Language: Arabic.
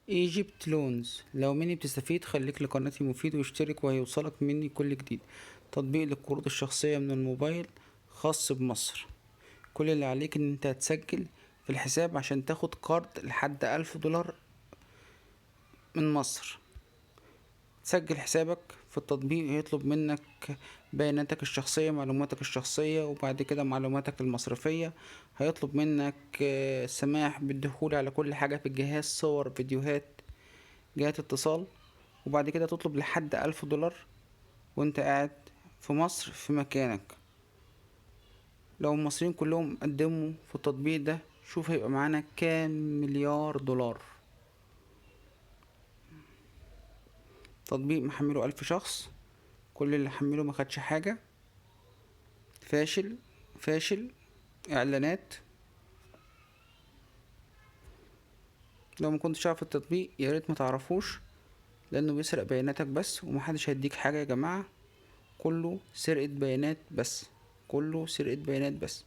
ايجيبت لونز. لو مني بتستفيد خليك لقناتي مفيد واشترك وهيوصلك مني كل جديد. تطبيق للقروض الشخصية من الموبايل خاص بمصر. كل اللي عليك ان انت هتسجل في الحساب عشان تاخد قرض لحد $1000 من مصر. تسجل حسابك في التطبيق، هيطلب منك بياناتك الشخصية، معلوماتك الشخصية، وبعد كده معلوماتك المصرفية. هيطلب منك سماح بالدخول على كل حاجة في الجهاز، صور، فيديوهات، جهات اتصال. وبعد كده تطلب لحد $1000 وانت قاعد في مصر في مكانك. لو المصريين كلهم قدموا في التطبيق ده، شوف هيبقى معانا كام مليار دولار. تطبيق محمله 1000 شخص، كل اللي حمله ما خدش حاجة. فاشل فاشل. اعلانات. لو ما كنتش عارف التطبيق يا ريت ما تعرفوش، لانه بيسرق بياناتك بس، ومحدش هيديك حاجة يا جماعة. كله سرقة بيانات بس. كله سرقة بيانات بس.